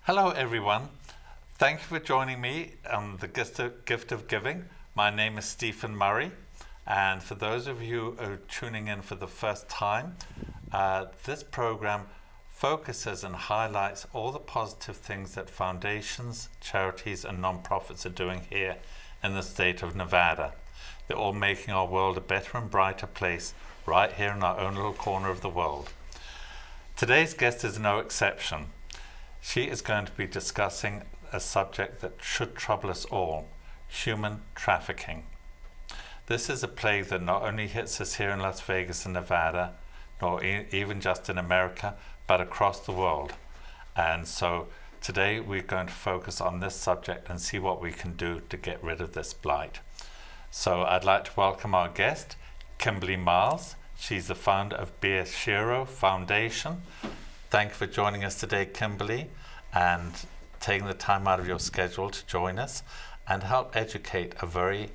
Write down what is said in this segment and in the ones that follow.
Hello everyone. Thank you for joining me on the Gift of Giving. My name is Stephen Murray, and for those of you who are tuning in for the first time, this program focuses and highlights all the positive things that foundations, charities and non-profits are doing here in the state of Nevada. They're all making our world a better and brighter place right here in our own little corner of the world. Today's guest is no exception. She is going to be discussing a subject that should trouble us all: human trafficking. This is a plague that not only hits us here in Las Vegas and Nevada, nor even just in America, but across the world. And so today we're going to focus on this subject and see what we can do to get rid of this blight. So I'd like to welcome our guest, Kimberly Miles. She's the founder of B-A-Shiro Foundation. Thank you for joining us today, Kimberly, and taking the time out of your schedule to join us and help educate a very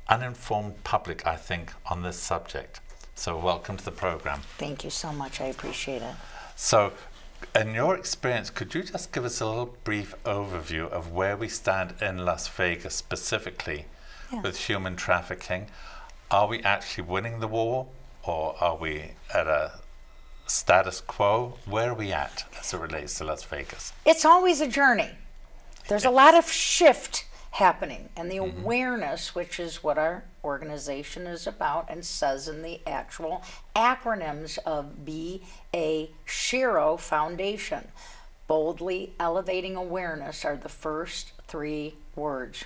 uninformed public, I think, on this subject. So welcome to the program. Thank you so much. I appreciate it. So in your experience, could you just give us a little brief overview of where we stand in Las Vegas specifically with human trafficking? Are we actually winning the war, or are we at a status quo? Where are we at as it relates to Las Vegas? It's always a journey. There's a lot of shift happening, and the awareness, which is what our organization is about and says in the actual acronyms of B-A-Shiro Foundation. Boldly elevating awareness are the first three words.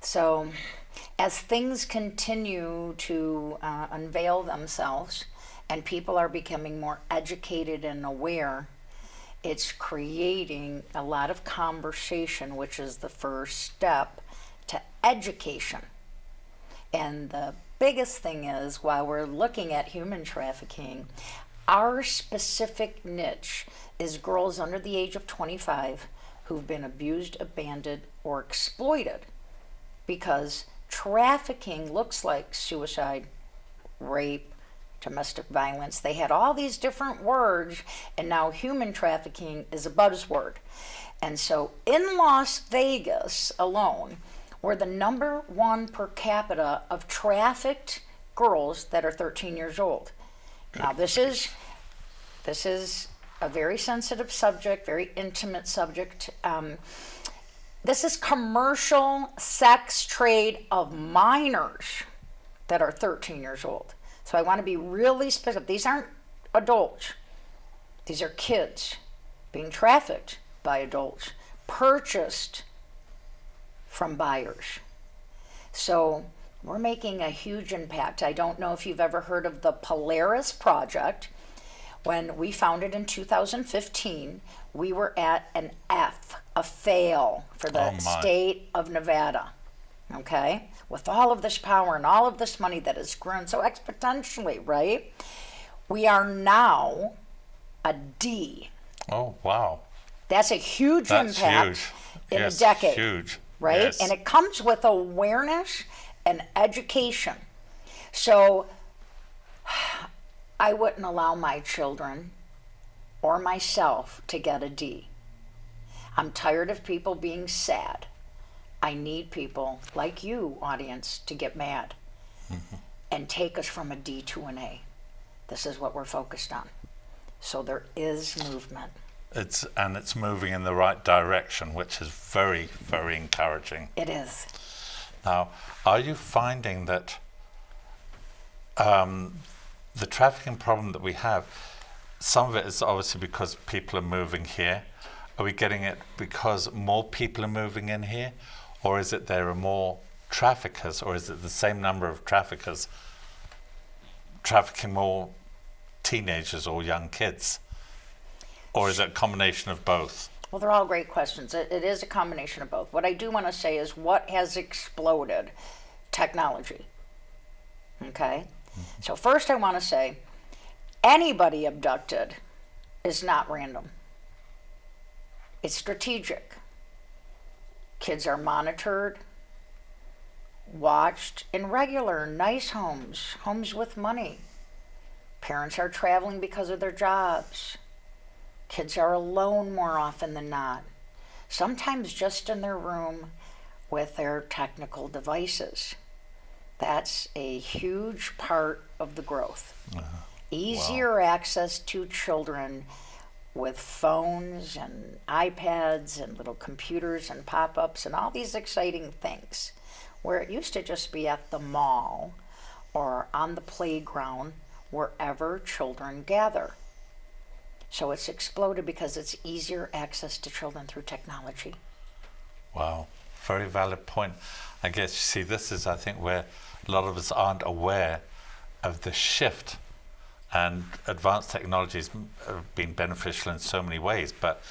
So as things continue to unveil themselves and people are becoming more educated and aware, it's creating a lot of conversation, which is the first step to education. And the biggest thing is, while we're looking at human trafficking, our specific niche is girls under the age of 25 who've been abused, abandoned, or exploited, because trafficking looks like suicide, rape, domestic violence. They had all these different words, and now human trafficking is a buzzword. And so in Las Vegas alone, we're the #1 per capita of trafficked girls that are 13 years old. Now this is a very sensitive subject, very intimate subject. This is commercial sex trade of minors that are 13 years old. So I want to be really specific. These aren't adults. These are kids being trafficked by adults, purchased from buyers. So we're making a huge impact. I don't know if you've ever heard of the Polaris Project. When we founded in 2015, we were at an F, a fail for the state of Nevada. Okay? With all of this power and all of this money that has grown so exponentially, right? We are now a D. Oh, wow. That's a huge impact in a decade. Huge. Right? Yes. And it comes with awareness and education. So I wouldn't allow my children or myself to get a D. I'm tired of people being sad. I need people like you, audience, to get mad and take us from a D to an A. This is what we're focused on. So there is movement. It's moving in the right direction, which is very, very encouraging. It is. Now, are you finding that the trafficking problem that we have, some of it is obviously because people are moving here? Are we getting it because more people are moving in here? Or is it there are more traffickers, or is it the same number of traffickers trafficking more teenagers or young kids? Or is it a combination of both? Well, they're all great questions. It is a combination of both. What I do want to say is what has exploded? Technology. Okay? So first I want to say anybody abducted is not random. It's strategic. Kids are monitored, watched in regular, nice homes, homes with money. Parents are traveling because of their jobs. Kids are alone more often than not, sometimes just in their room with their technical devices. That's a huge part of the growth. Easier access to children with phones and iPads and little computers and pop-ups and all these exciting things, where it used to just be at the mall or on the playground, wherever children gather. So it's exploded because it's easier access to children through technology. Wow, very valid point. I guess, you see, this is, I think, where a lot of us aren't aware of the shift. And advanced technologies have been beneficial in so many ways, but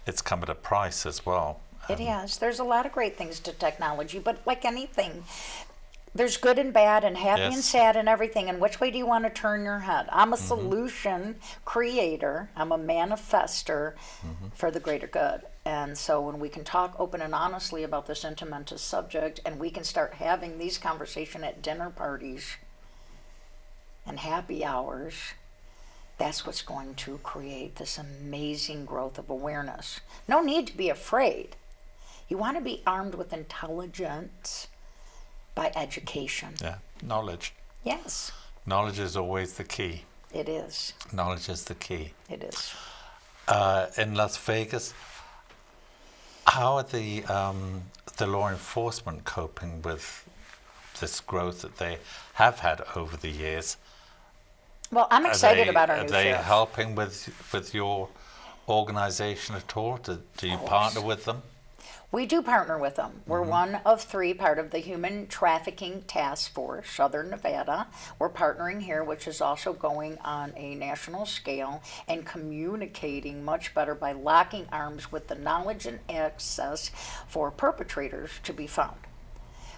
it's come at a price as well. It has. There's a lot of great things to technology, but like anything, there's good and bad and happy and sad and everything. And which way do you want to turn your head? I'm a solution creator. I'm a manifester for the greater good. And so when we can talk open and honestly about this intimatous subject, and we can start having these conversations at dinner parties and happy hours, that's what's going to create this amazing growth of awareness. No need to be afraid. You want to be armed with intelligence by education. Yeah, knowledge. Yes. Knowledge is always the key. It is. Knowledge is the key. It is. In Las Vegas, how are the law enforcement coping with this growth that they have had over the years? Well, I'm excited about our new Are they sheriff. helping with your organization at all? Do you partner with them? We do partner with them. We're one of 3 part of the Human Trafficking Task Force, Southern Nevada. We're partnering here, which is also going on a national scale and communicating much better by locking arms with the knowledge and access for perpetrators to be found.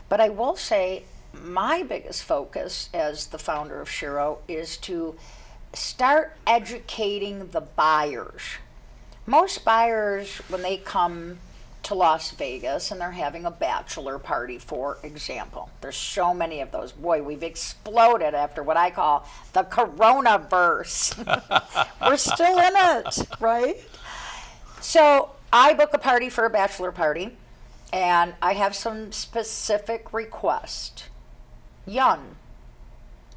But I will say, my biggest focus as the founder of SHERO is to start educating the buyers. Most buyers, when they come to Las Vegas and they're having a bachelor party, for example, there's so many of those. Boy, we've exploded after what I call the coronavirus. We're still in it, right? So I book a party for a bachelor party, and I have some specific requests. Young,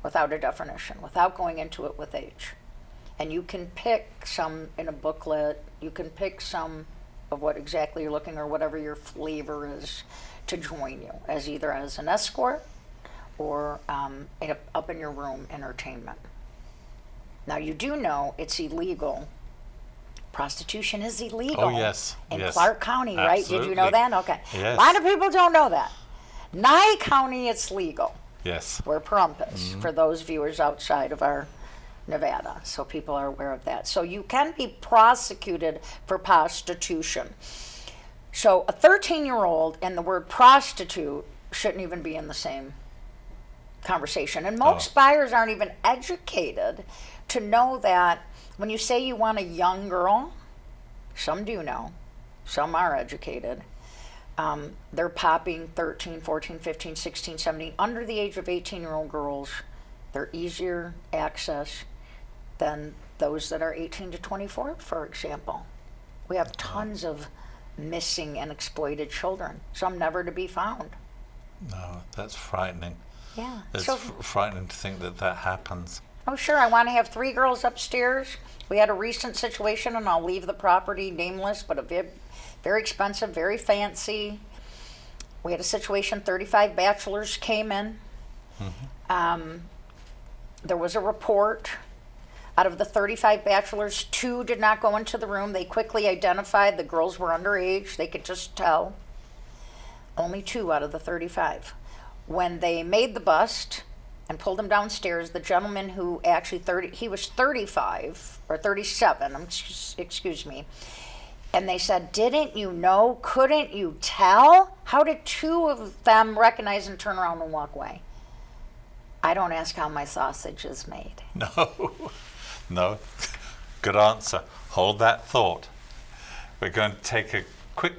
without a definition, without going into it with age. And you can pick some in a booklet, you can pick some of what exactly you're looking or whatever your flavor is to join you, as either as an escort or up in your room entertainment. Now you do know it's illegal. Prostitution is illegal. Oh, yes. In yes. Clark County, right? Absolutely. Did you know that? Okay. Yes. A lot of people don't know that. Nye County, it's legal. Yes. We're Parumpus, for those viewers outside of our Nevada, so people are aware of that. So you can be prosecuted for prostitution. So a 13-year-old and the word prostitute shouldn't even be in the same conversation. And most buyers aren't even educated to know that when you say you want a young girl, some do know, some are educated, they're popping 13, 14, 15, 16, 17, under the age of 18-year-old girls. They're easier access than those that are 18 to 24, for example. We have tons of missing and exploited children, some never to be found. No, that's frightening. Yeah. It's So, frightening to think that that happens. oh, sure, I want to have 3 girls upstairs. We had a recent situation, and I'll leave the property nameless, but a very expensive, very fancy. We had a situation, 35 bachelors came in. There was a report. Out of the 35 bachelors, 2 did not go into the room. They quickly identified the girls were underage. They could just tell. Only 2 out of the 35. When they made the bust and pulled him downstairs, the gentleman who actually he was 35 or 37, excuse me, and they said, "Didn't you know? Couldn't you tell? How did 2 of them recognize and turn around and walk away?" I don't ask how my sausage is made. No, no. Good answer. Hold that thought. We're going to take a quick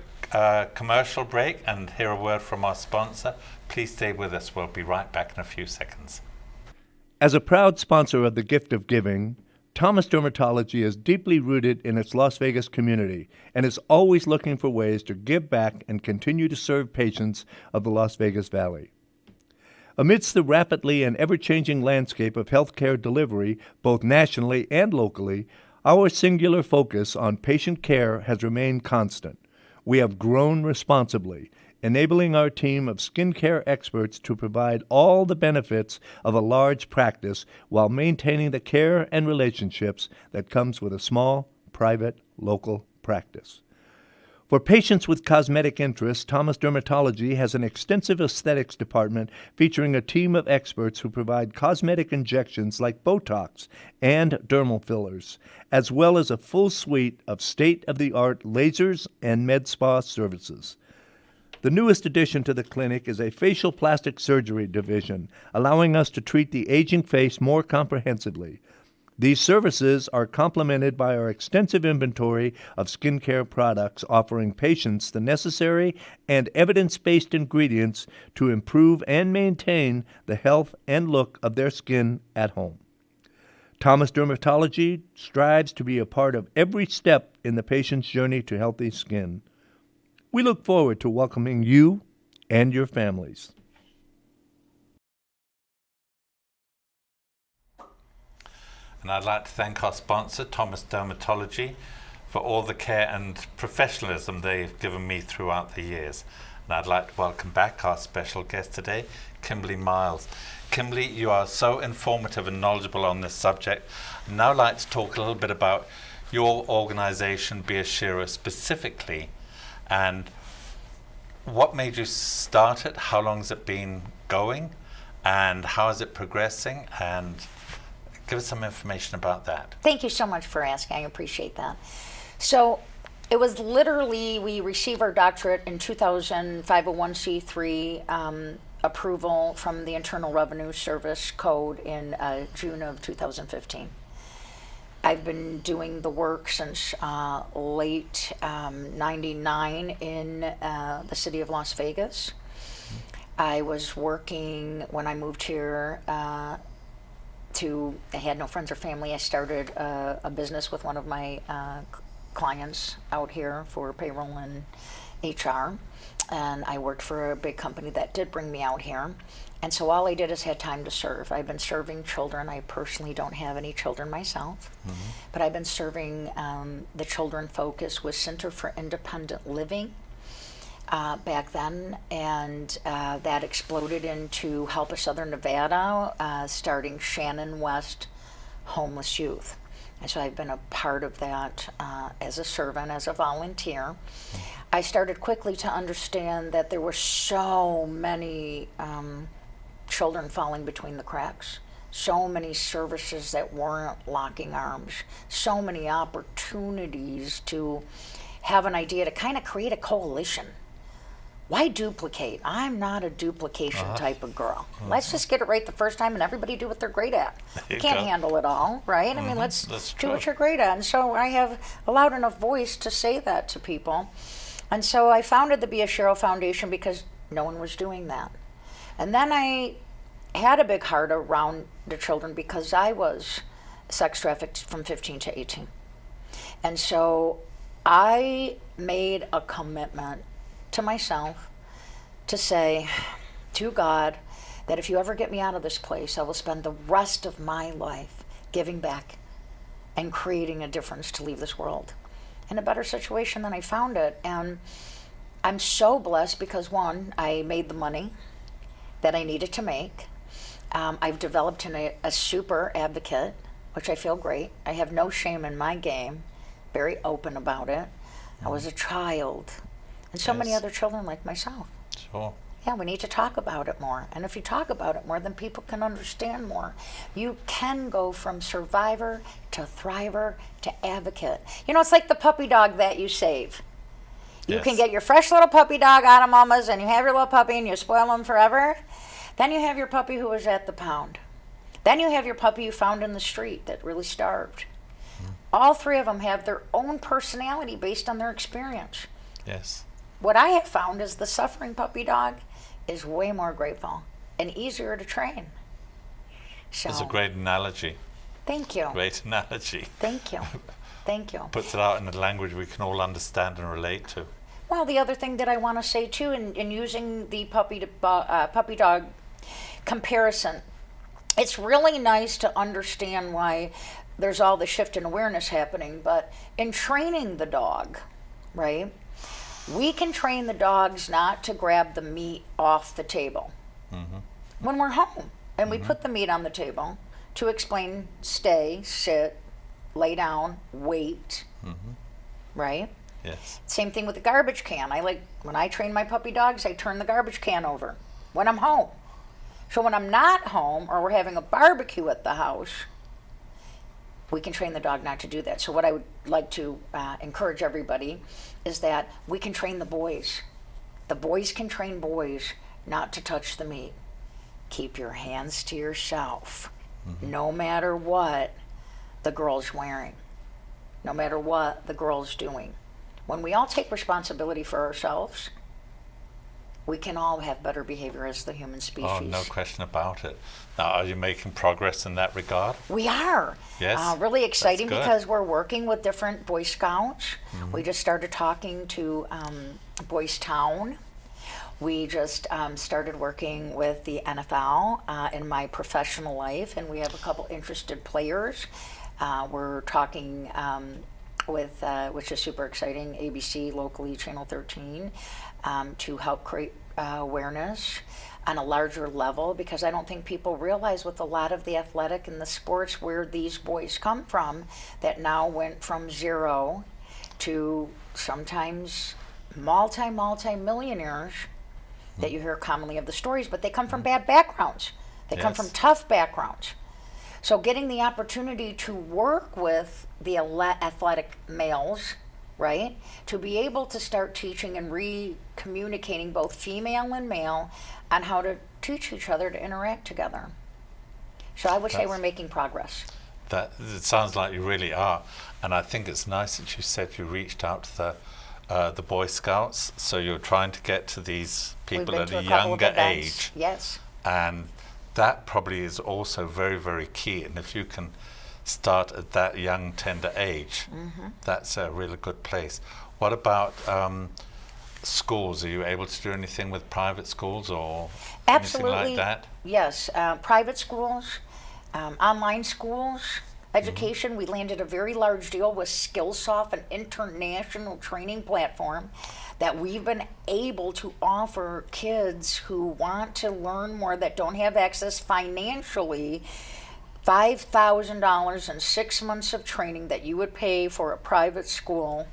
commercial break and hear a word from our sponsor. Please stay with us. We'll be right back in a few seconds. As a proud sponsor of the Gift of Giving, Thomas Dermatology is deeply rooted in its Las Vegas community and is always looking for ways to give back and continue to serve patients of the Las Vegas Valley. Amidst the rapidly and ever-changing landscape of healthcare delivery, both nationally and locally, our singular focus on patient care has remained constant. We have grown responsibly, enabling our team of skincare experts to provide all the benefits of a large practice while maintaining the care and relationships that comes with a small, private, local practice. For patients with cosmetic interests, Thomas Dermatology has an extensive aesthetics department featuring a team of experts who provide cosmetic injections like Botox and dermal fillers, as well as a full suite of state-of-the-art lasers and med spa services. The newest addition to the clinic is a facial plastic surgery division, allowing us to treat the aging face more comprehensively. These services are complemented by our extensive inventory of skincare products, offering patients the necessary and evidence-based ingredients to improve and maintain the health and look of their skin at home. Thomas Dermatology strives to be a part of every step in the patient's journey to healthy skin. We look forward to welcoming you and your families. And I'd like to thank our sponsor, Thomas Dermatology, for all the care and professionalism they've given me throughout the years. And I'd like to welcome back our special guest today, Kimberly Miles. Kimberly, you are so informative and knowledgeable on this subject. I'd now like to talk a little bit about your organization, B-A-Shiro, specifically, and what made you start it, how long has it been going, and how is it progressing, and give us some information about that. Thank you so much for asking. I appreciate that. So it was literally, we received our doctorate in 2000, 501c3 approval from the Internal Revenue Service Code in June of 2015. I've been doing the work since late 99 in the city of Las Vegas. I was working when I moved here I had no friends or family. I started a business with one of my clients out here for payroll and HR. And I worked for a big company that did bring me out here. And so all I did is had time to serve. I've been serving children. I personally don't have any children myself, but I've been serving the children focus with Center for Independent Living back then, and that exploded into Help Us Southern Nevada, starting Shannon West Homeless Youth. And so I've been a part of that as a servant, as a volunteer. I started quickly to understand that there were so many children falling between the cracks, so many services that weren't locking arms, so many opportunities to have an idea to kind of create a coalition. Why duplicate? I'm not a duplication type of girl. Let's just get it right the first time and everybody do what they're great at. You can't handle it all, right? I mean, let's do what you're great at. And so I have allowed enough voice to say that to people. And so I founded the B-A-Shiro Foundation because no one was doing that. And then I had a big heart around the children because I was sex trafficked from 15 to 18. And so I made a commitment to myself to say to God that if you ever get me out of this place, I will spend the rest of my life giving back and creating a difference to leave this world in a better situation than I found it. And I'm so blessed because, one, I made the money that I needed to make. I've developed a super advocate, which I feel great. I have no shame in my game, very open about it. I was a child, and so many other children like myself. Sure. Yeah, we need to talk about it more. And if you talk about it more, then people can understand more. You can go from survivor to thriver to advocate. You know, it's like the puppy dog that you save. You can get your fresh little puppy dog out of mama's, and you have your little puppy, and you spoil him forever. Then you have your puppy who was at the pound. Then you have your puppy you found in the street that really starved. All three of them have their own personality based on their experience. Yes. What I have found is the suffering puppy dog is way more grateful and easier to train. So, That's a great analogy. Thank you. Great analogy. Thank you. Thank you. Puts it out in a language we can all understand and relate to. Well, the other thing that I want to say too, in using the puppy dog comparison, it's really nice to understand why there's all the shift in awareness happening. But in training the dog, right, we can train the dogs not to grab the meat off the table when we're home. And we put the meat on the table to explain stay, sit, lay down, wait, right? Yes. Same thing with the garbage can. When I train my puppy dogs, I turn the garbage can over when I'm home. So when I'm not home or we're having a barbecue at the house, we can train the dog not to do that. So what I would like to encourage everybody is that we can train the boys. The boys can train boys not to touch the meat. Keep your hands to yourself, no matter what the girl's wearing, no matter what the girl's doing. When we all take responsibility for ourselves, we can all have better behavior as the human species. Oh, no question about it. Now, are you making progress in that regard? We are. Yes. Really exciting That's good. because we're working with different Boy Scouts. We just started talking to Boys Town. We just started working with the NFL in my professional life, and we have a couple interested players. We're talking with, which is super exciting, ABC, locally, Channel 13, to help create awareness on a larger level, because I don't think people realize with a lot of the athletic and the sports where these boys come from that now went from zero to sometimes multi-millionaires that you hear commonly of the stories, but they come from bad backgrounds. They come from tough backgrounds. So getting the opportunity to work with the athletic males, right, to be able to start teaching and re-communicating both female and male on how to teach each other to interact together. So I would say we're making progress. It sounds like you really are. And I think it's nice that you said you reached out to the Boy Scouts. So you're trying to get to these people at a younger age. Yes. And that probably is also very, very key. And if you can start at that young, tender age, that's a really good place. What about schools? Are you able to do anything with private schools or Absolutely. anything like that? Yes. Private schools, online schools, education. We landed a very large deal with Skillsoft, an international training platform that we've been able to offer kids who want to learn more, that don't have access financially, $5,000 and 6 months of training that you would pay for a private school.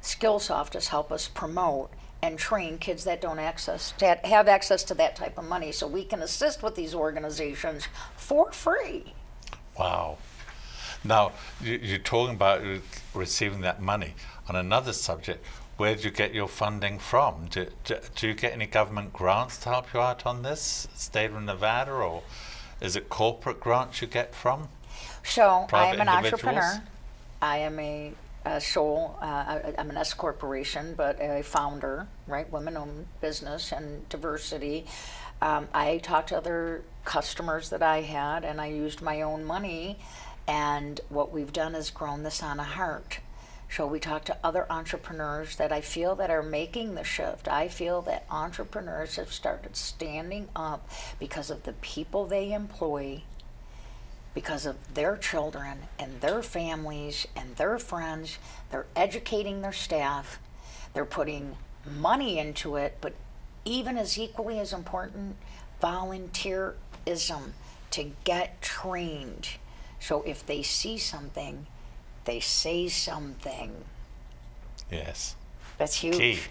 Skillsoft has helped us promote and train kids that don't have access to that type of money, so we can assist with these organizations for free. Wow. Now, you're talking about receiving that money. On another subject, where do you get your funding from? Do you get any government grants to help you out on this, state of Nevada, or is it corporate grants you get from? So I am an individuals? entrepreneur. I am I'm an S corporation, but a founder, right? Women-owned business and diversity. I talked to other customers that I had, and I used my own money. And what we've done is grown this on a heart. So we talk to other entrepreneurs that I feel that are making the shift. I feel that entrepreneurs have started standing up because of the people they employ, because of their children and their families and their friends. They're educating their staff. They're putting money into it, but even as equally as important, volunteerism to get trained. So if they see something, they say something. Yes. That's huge.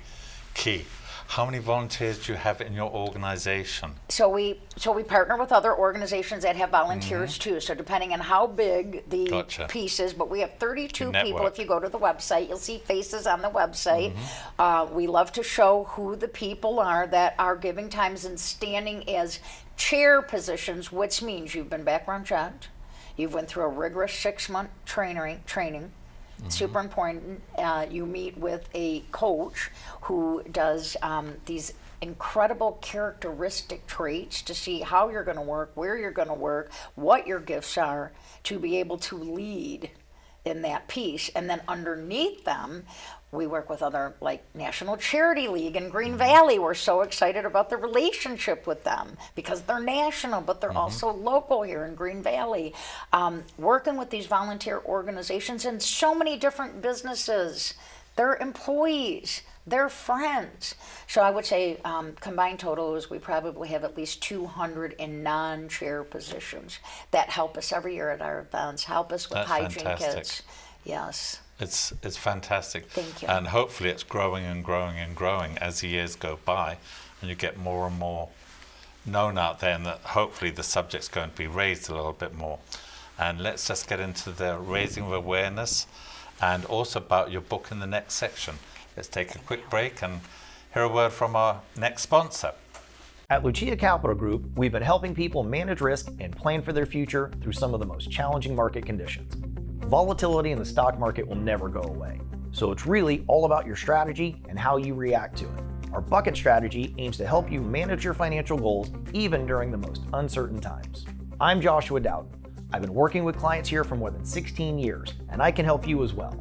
Key. How many volunteers do you have in your organization? So we partner with other organizations that have volunteers too. So depending on how big the piece is, but we have 32 people. If you go to the website, you'll see faces on the website. We love to show who the people are that are giving times and standing as chair positions, which means you've been background checked. You've went through a rigorous 6-month training. Super important. You meet with a coach who does these incredible characteristic traits to see how you're going to work, where you're going to work, what your gifts are, to be able to lead in that piece. And then underneath them, we work with other, like National Charity League in Green Valley. We're so excited about the relationship with them because they're national, but they're also local here in Green Valley. Working with these volunteer organizations and so many different businesses, their employees, their friends. So I would say combined total is we probably have at least 200 in non-chair positions that help us every year at our events, help us with That's hygiene fantastic. kits. Yes. It's fantastic. Thank you. And hopefully it's growing and growing and growing as the years go by, and you get more and more known out there, and that hopefully the subject's going to be raised a little bit more. And let's just get into the raising of awareness and also about your book in the next section. Let's take a quick break and hear a word from our next sponsor. At Lucia Capital Group, we've been helping people manage risk and plan for their future through some of the most challenging market conditions. Volatility in the stock market will never go away, so it's really all about your strategy and how you react to it. Our bucket strategy aims to help you manage your financial goals even during the most uncertain times. I'm Joshua Dowden. I've been working with clients here for more than 16 years, and I can help you as well.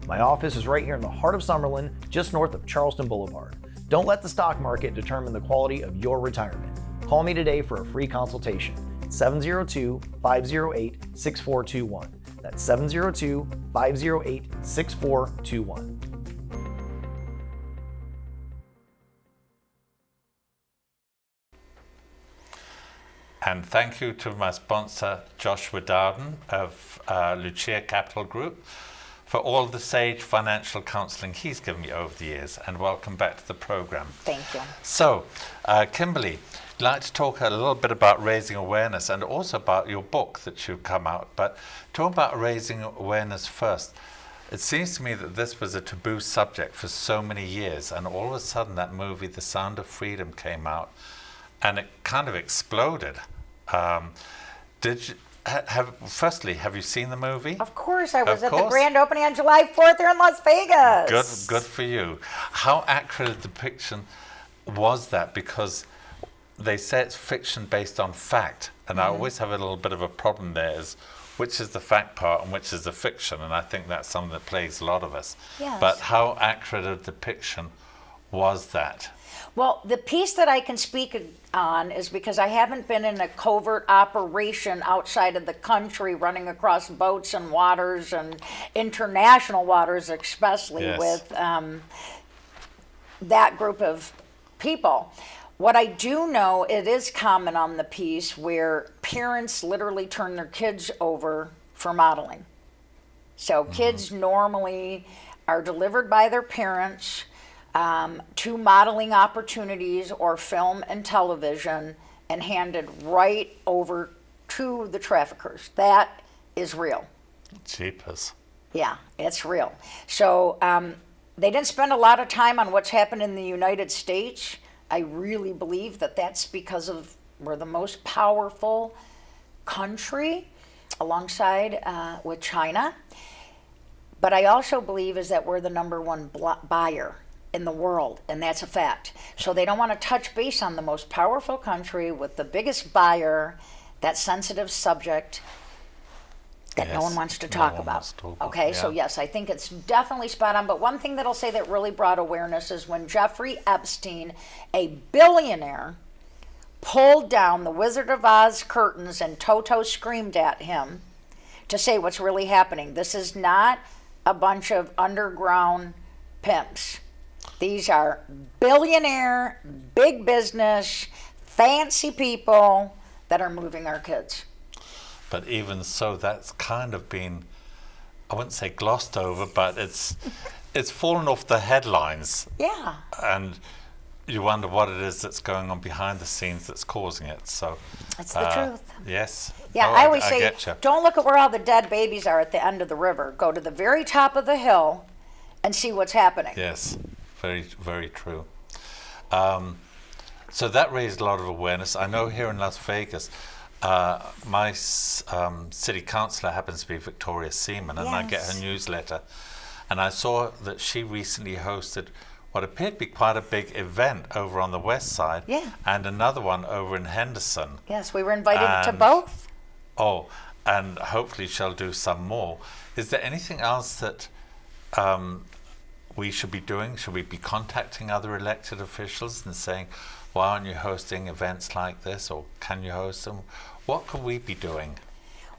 My office is right here in the heart of Summerlin, just north of Charleston Boulevard. Don't let the stock market determine the quality of your retirement. Call me today for a free consultation. 702-508-6421. That's 702-508-6421. And thank you to my sponsor, Joshua Dowden of Lucia Capital Group, for all the sage financial counseling he's given me over the years. And welcome back to the program. Thank you. So, Kimberly, I'd like to talk a little bit about raising awareness and also about your book that you've come out. But talk about raising awareness first. It seems to me that this was a taboo subject for so many years, and all of a sudden that movie, The Sound of Freedom, came out, and it kind of exploded. Firstly, have you seen the movie? Of course, I was Of at the course. grand opening on July 4th here in Las Vegas. Good for you. How accurate a depiction was that? Because they say it's fiction based on fact, and I always have a little bit of a problem there, is which is the fact part and which is the fiction, and I think that's something that plagues a lot of us. Yes. But how accurate a depiction was that? Well, the piece that I can speak on is because I haven't been in a covert operation outside of the country running across boats and waters and international waters, especially Yes. with that group of people. What I do know, it is common on the piece where parents literally turn their kids over for modeling. So kids normally are delivered by their parents to modeling opportunities or film and television and handed right over to the traffickers. That is real. Jeepers. Yeah, it's real. So they didn't spend a lot of time on what's happened in the United States. I really believe that that's because of we're the most powerful country alongside with China. But I also believe is that we're the number one buyer in the world, and that's a fact. So they don't want to touch base on the most powerful country with the biggest buyer, that sensitive subject that no Yes, one wants to no talk one about. wants to talk about, Okay, so yeah. yes, I think it's definitely spot on. But one thing that I'll say that really brought awareness is when Jeffrey Epstein, a billionaire, pulled down the Wizard of Oz curtains and Toto screamed at him to say what's really happening. This is not a bunch of underground pimps. These are billionaire, big business, fancy people that are moving our kids. But even so, that's kind of been, I wouldn't say glossed over, but it's fallen off the headlines. Yeah. And you wonder what it is that's going on behind the scenes that's causing it. So It's the truth. Yes. Yeah, Oh, I always say, getcha. don't look at where all the dead babies are at the end of the river. Go to the very top of the hill and see what's happening. Yes, very, very true. So that raised a lot of awareness. I know here in Las Vegas, my city councillor happens to be Victoria Seaman, and I get her Yes. newsletter. And I saw that she recently hosted what appeared to be quite a big event over on the west side, Yeah. and another one over in Henderson. Yes, we were invited to And- both. Oh, and hopefully shall do some more. Is there anything else that we should be doing? Should we be contacting other elected officials and saying, why aren't you hosting events like this, or can you host them? What could we be doing?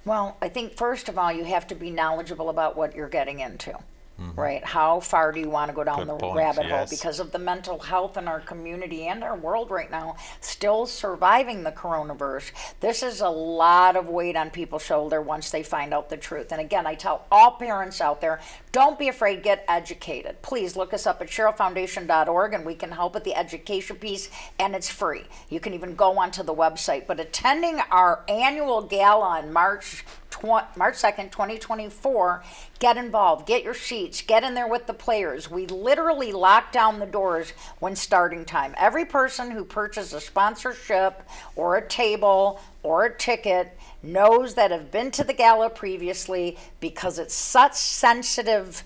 Well, I think first of all, you have to be knowledgeable about what you're getting into. Right? How far do you want to go down Good the point, rabbit hole? yes. Because of the mental health in our community and our world right now, still surviving the coronavirus. This is a lot of weight on people's shoulder once they find out the truth. And again, I tell all parents out there, don't be afraid, get educated. Please look us up at SHEROFoundation.org and we can help with the education piece, and it's free. You can even go onto the website. But attending our annual gala on March 2nd, 2024, get involved, get your seats, get in there with the players. We literally lock down the doors when starting time. Every person who purchases a sponsorship or a table or a ticket knows that have been to the gala previously, because it's such sensitive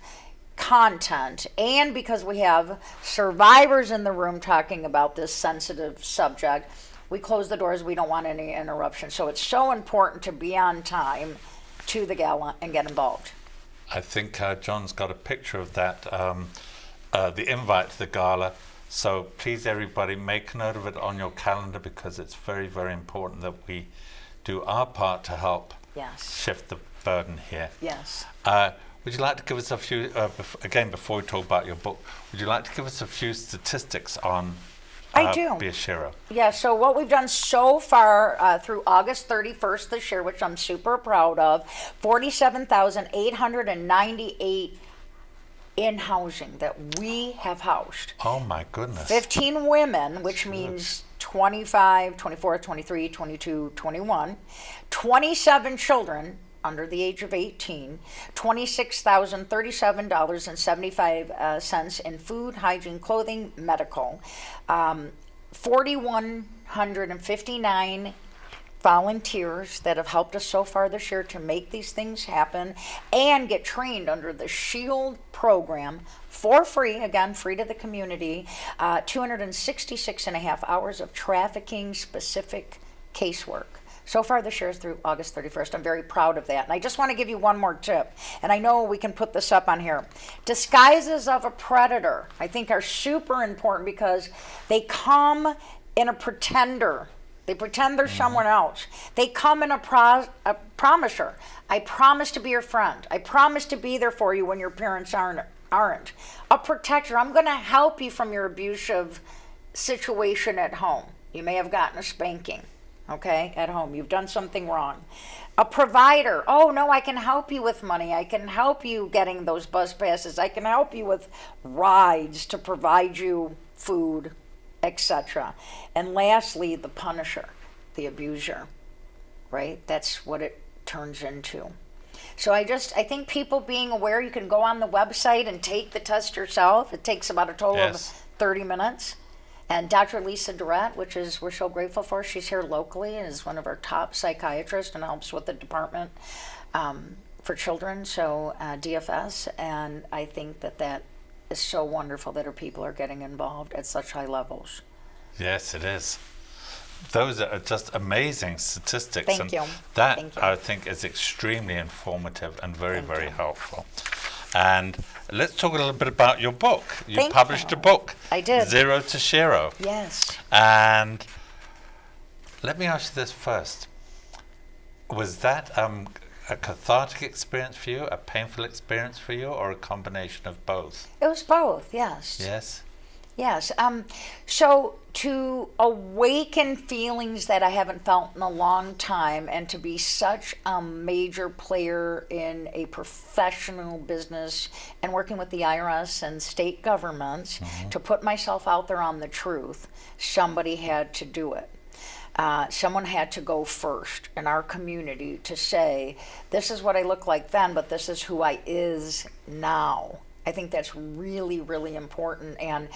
content and because we have survivors in the room talking about this sensitive subject. We close the doors. We don't want any interruption. So it's so important to be on time to the gala and get involved. I think John's got a picture of that, the invite to the gala. So please, everybody, make a note of it on your calendar, because it's very, very important that we do our part to help Yes. shift the burden here. Yes. Would you like to give us a few, again, before we talk about your book, would you like to give us a few statistics on I do. B-A-Shiro? Yeah, so what we've done so far through August 31st this year, which I'm super proud of, 47,898 in housing that we have housed. Oh my goodness. 15 women, which means 25, 24, 23, 22, 21. 27 children under the age of 18, $26,037.75 in food, hygiene, clothing, medical, 4,159 volunteers that have helped us so far this year to make these things happen and get trained under the SHIELD program for free, again, free to the community, 266 and a half hours of trafficking specific casework. So far this year through August 31st. I'm very proud of that. And I just want to give you one more tip. And I know we can put this up on here. Disguises of a predator, I think, are super important because they come in a pretender. They pretend they're someone else. They come in a promiser. I promise to be your friend. I promise to be there for you when your parents aren't. A protector. I'm going to help you from your abusive situation at home. You may have gotten a spanking. Okay, at home, you've done something wrong. A provider, oh no, I can help you with money. I can help you getting those bus passes. I can help you with rides to provide you food, etc. And lastly, the punisher, the abuser, right? That's what it turns into. So I think people being aware, you can go on the website and take the test yourself. It takes about a total of 30 minutes. And Dr. Lisa Durrett, which is we're so grateful for, she's here locally and is one of our top psychiatrists and helps with the department for children, so DFS. And I think that is so wonderful that our people are getting involved at such high levels. Yes, it is. Those are just amazing statistics. Thank you. That, Thank you. I think, is extremely informative and very, Thank very you. helpful. And let's talk a little bit about your book. You Thank published you. a book. I did. Zero to Shero. Yes. And let me ask you this first. Was that a cathartic experience for you, a painful experience for you, or a combination of both? It was both, yes. Yes? Yes. So to awaken feelings that I haven't felt in a long time, and to be such a major player in a professional business and working with the IRS and state governments, to put myself out there on the truth, somebody had to do it. Someone had to go first in our community to say, this is what I look like then, but this is who I is now. I think that's really, really important. And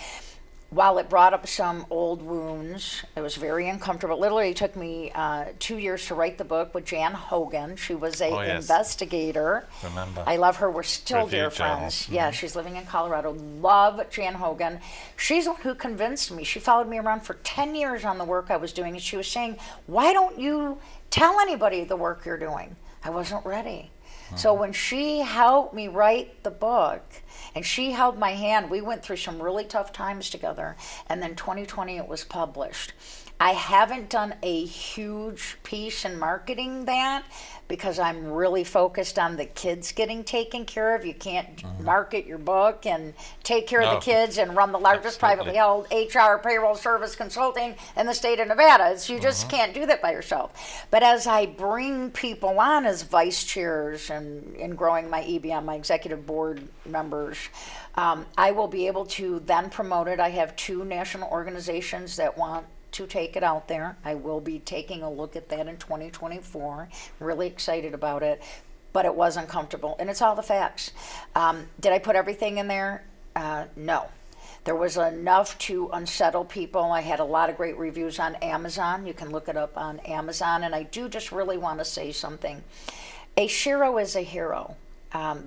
while it brought up some old wounds, it was very uncomfortable. It literally took me 2 years to write the book with Jan Hogan. She was a investigator. Remember. I love her. We're still Review dear journals. friends. Yeah, she's living in Colorado. Love Jan Hogan. She's the one who convinced me. She followed me around for 10 years on the work I was doing, and she was saying, why don't you tell anybody the work you're doing? I wasn't ready. So when she helped me write the book, and she held my hand, we went through some really tough times together, and then 2020 it was published. I haven't done a huge piece in marketing that because I'm really focused on the kids getting taken care of. You can't market your book and take care of the kids and run the largest privately held HR payroll service consulting in the state of Nevada. You just can't do that by yourself. But as I bring people on as vice chairs and in growing my EBM, my executive board members, I will be able to then promote it. I have 2 national organizations that want to take it out there. I will be taking a look at that in 2024. Really excited about it, but it was uncomfortable, and it's all the facts. Did I put everything in there? No. There was enough to unsettle people. I had a lot of great reviews on Amazon. You can look it up on Amazon, and I do just really want to say something. A SHERO is a hero.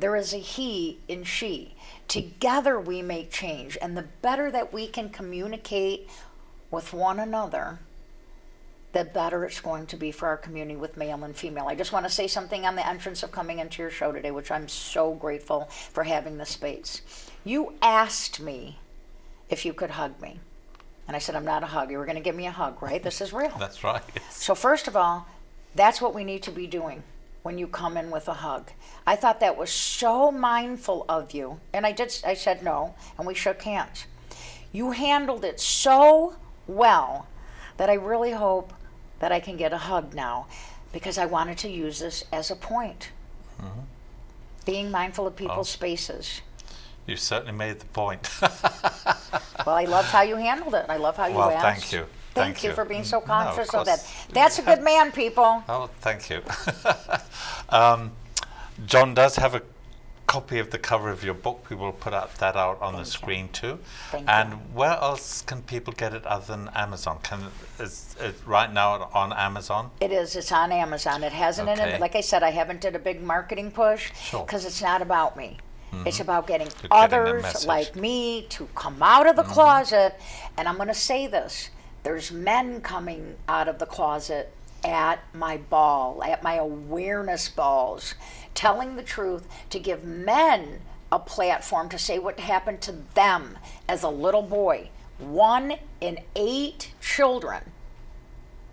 There is a he in she. Together we make change, and the better that we can communicate with one another, the better it's going to be for our community with male and female. I just want to say something on the entrance of coming into your show today, which I'm so grateful for having this space. You asked me if you could hug me. And I said, I'm not a hug. You were going to give me a hug, right? This is real. That's right. So first of all, that's what we need to be doing when you come in with a hug. I thought that was so mindful of you. And I said no, and we shook hands. You handled it so well that I really hope that I can get a hug now, because I wanted to use this as a point. Being mindful of people's spaces. You certainly made the point. Well, I loved how you handled it. I love how you asked. Thank you. Thank you for being so conscious of of that. That's a good man, people. Oh, thank you. John does have a copy of the cover of your book. We will put that out on the screen too. And where else can people get it other than Amazon? Is it right now on Amazon? It is. It's on Amazon. It hasn't in it. Like I said, I haven't did a big marketing push because it's not about me. It's about getting others like me to come out of the closet. And I'm going to say this. There's men coming out of the closet at my ball, at my awareness balls, telling the truth, to give men a platform to say what happened to them as a little boy. 1 in 8 children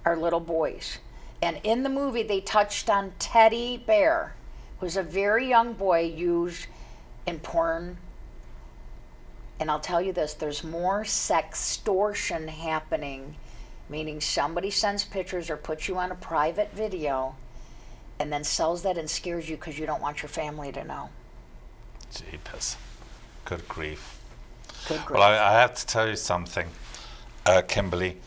are little boys. And in the movie, they touched on Teddy Bear, who's a very young boy used in porn. And I'll tell you this, there's more sextortion happening, meaning somebody sends pictures or puts you on a private video and then sells that and scares you because you don't want your family to know. Jeepers. Good grief. Good grief. Well, I have to tell you something, Kimberly.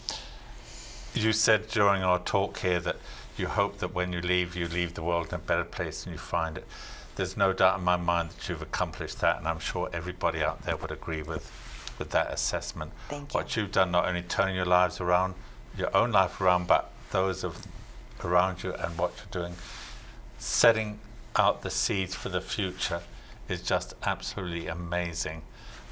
You said during our talk here that you hope that when you leave the world in a better place than you find it. There's no doubt in my mind that you've accomplished that, and I'm sure everybody out there would agree with that assessment. Thank you. What you've done, not only turning your lives around, your own life around, but those of around you, and what you're doing, setting out the seeds for the future, is just absolutely amazing.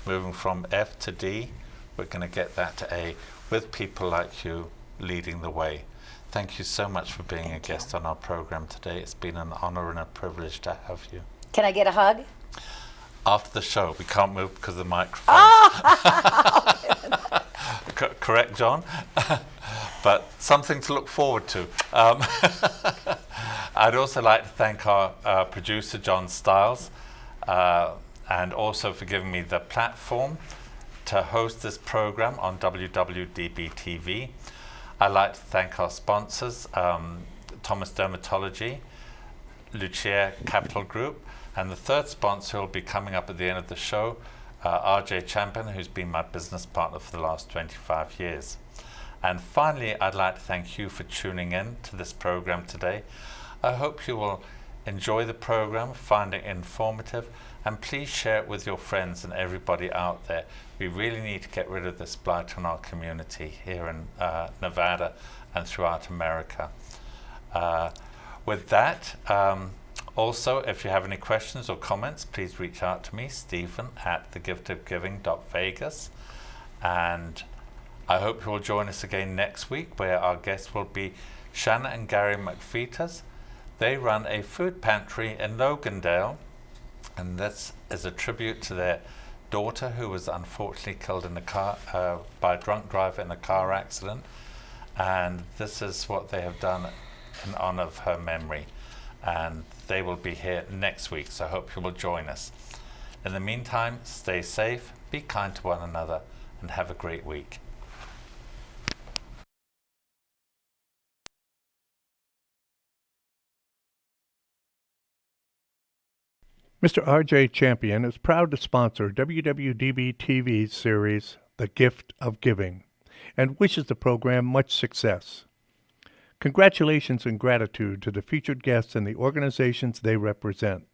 Moving from F to D, we're going to get that to A with people like you leading the way. Thank you so much for being a guest on our program today. It's been an honor and a privilege to have you. Can I get a hug? After the show. We can't move because of the microphone. Correct, John? But something to look forward to. I'd also like to thank our producer, John Stiles, and also for giving me the platform to host this program on WWDBTV. I'd like to thank our sponsors, Thomas Dermatology, Lucia Capital Group, and the third sponsor will be coming up at the end of the show, RJ Champion, who's been my business partner for the last 25 years. And finally, I'd like to thank you for tuning in to this program today. I hope you will enjoy the program, find it informative, and please share it with your friends and everybody out there. We really need to get rid of this blight in our community here in Nevada and throughout America. With that, also, if you have any questions or comments, please reach out to me, Stephen, at thegiftofgiving.vegas. And I hope you will join us again next week, where our guests will be Shanna and Gary McFeeters. They run a food pantry in Logandale, and this is a tribute to their daughter, who was unfortunately killed in a car by a drunk driver in a car accident. And this is what they have done in honor of her memory. And they will be here next week, so I hope you will join us. In the meantime, stay safe, be kind to one another, and have a great week. Mr. R.J. Champion is proud to sponsor WWDB-TV's series, The Gift of Giving, and wishes the program much success. Congratulations and gratitude to the featured guests and the organizations they represent.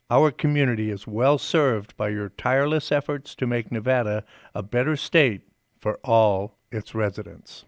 Our community is well served by your tireless efforts to make Nevada a better state for all its residents.